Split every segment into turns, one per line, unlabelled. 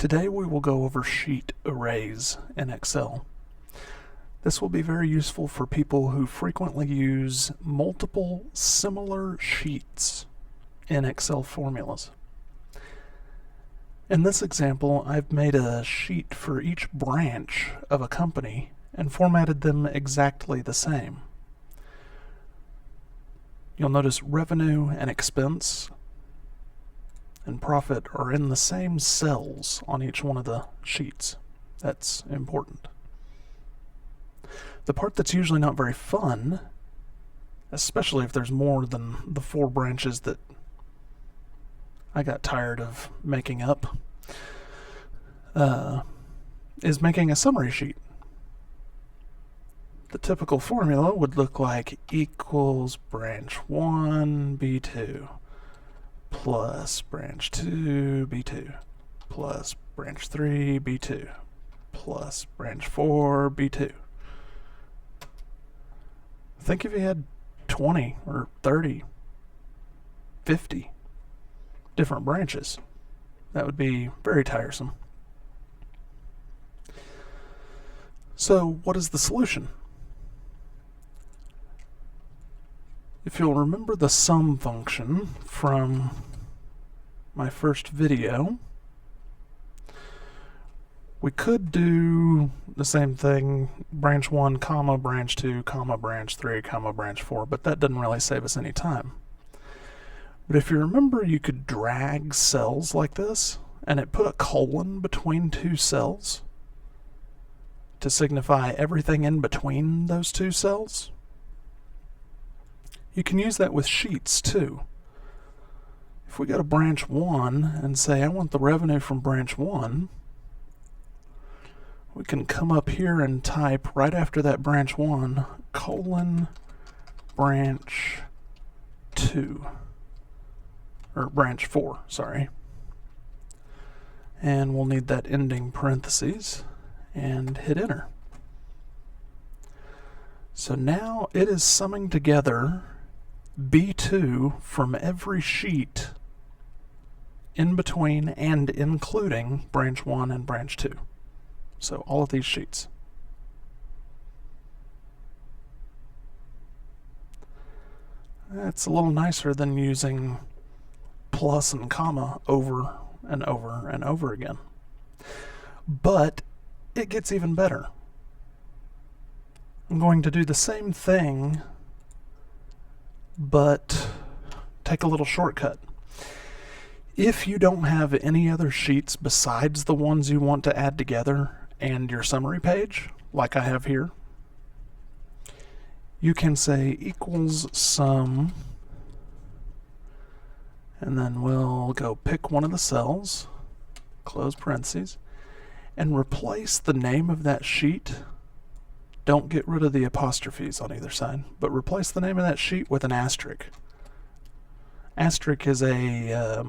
Today we will go over sheet arrays in Excel. This will be very useful for people who frequently use multiple similar sheets in Excel formulas. In this example, I've made a sheet for each branch of a company and formatted them exactly the same. You'll notice revenue and expense and profit are in the same cells on each one of the sheets. That's important. The part that's usually not very fun, especially if there's more than the 4 branches that I got tired of making up, is making a summary sheet. The typical formula would look like equals branch 1 B2 plus branch 2 B2 plus branch 3 B2 plus branch 4 B2. Think if you had 20 or 30, 50 different branches. That would be very tiresome. So what is the solution? If you'll remember the sum function from my first video, we could do the same thing, branch 1, comma, branch 2, comma, branch 3, comma, branch 4, but that doesn't really save us any time. But if you remember, you could drag cells like this, and it put a colon between 2 cells to signify everything in between those 2 cells. You can use that with sheets too. If we go to branch 1 and say I want the revenue from branch 1, we can come up here and type right after that branch 1 colon branch 2, or branch 4, sorry. And we'll need that ending parentheses and hit enter. So now it is summing together B2 from every sheet in between and including branch 1 and branch 2. So all of these sheets. That's a little nicer than using plus and comma over and over and over again. But it gets even better. I'm going to do the same thing, but take a little shortcut. If you don't have any other sheets besides the ones you want to add together and your summary page, like I have here, you can say equals sum, and then we'll go pick one of the cells, close parentheses, and replace the name of that sheet. Don't get rid of the apostrophes on either side, but replace the name of that sheet with an asterisk. Asterisk is a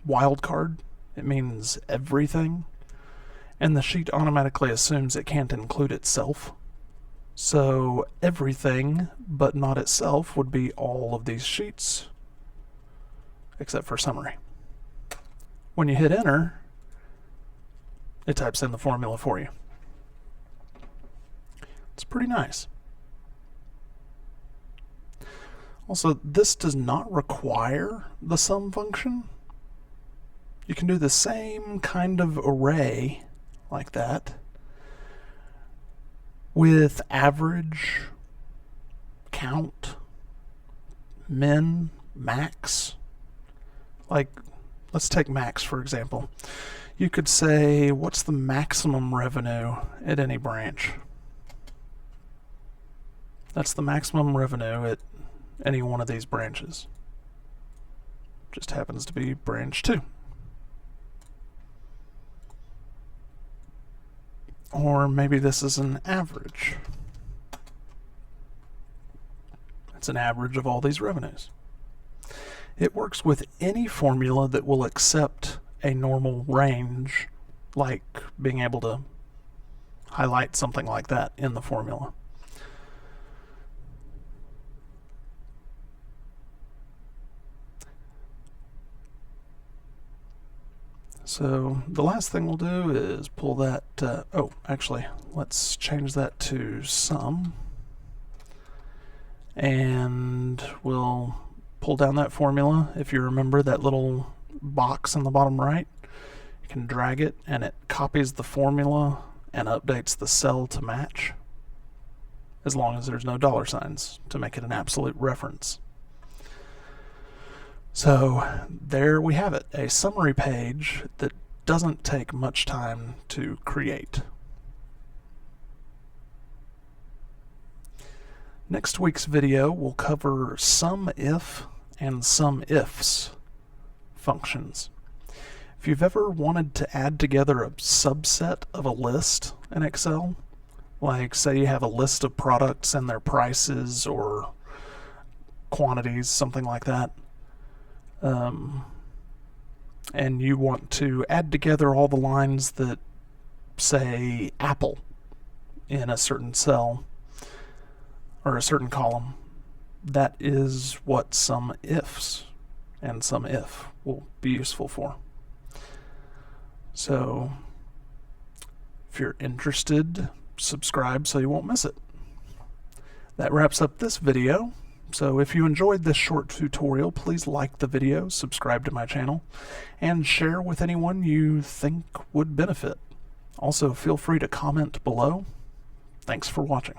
wild card. It means everything, and the sheet automatically assumes it can't include itself. So everything but not itself would be all of these sheets except for summary. When you hit enter, it types in the formula for you. It's pretty nice. Also, this does not require the sum function. You can do the same kind of array like that with average, count, min, max. Like, let's take max for example. You could say, what's the maximum revenue at any branch? That's the maximum revenue at any one of these branches. Just happens to be branch 2. Or maybe this is an average. It's an average of all these revenues. It works with any formula that will accept a normal range, like being able to highlight something like that in the formula. So the last thing we'll do is pull that, oh, actually, let's change that to sum. And we'll pull down that formula. If you remember that little box in the bottom right, you can drag it and it copies the formula and updates the cell to match, as long as there's no dollar signs to make it an absolute reference. So there we have it, a summary page that doesn't take much time to create. Next week's video will cover SUMIF and SUMIFS functions. If you've ever wanted to add together a subset of a list in Excel, like say you have a list of products and their prices or quantities, something like that, and you want to add together all the lines that say Apple in a certain cell or a certain column, that is what SUMIFS and SUMIF will be useful for. So if you're interested, subscribe so you won't miss it. That wraps up this video. So if you enjoyed this short tutorial, please like the video, subscribe to my channel, and share with anyone you think would benefit. Also, feel free to comment below. Thanks for watching.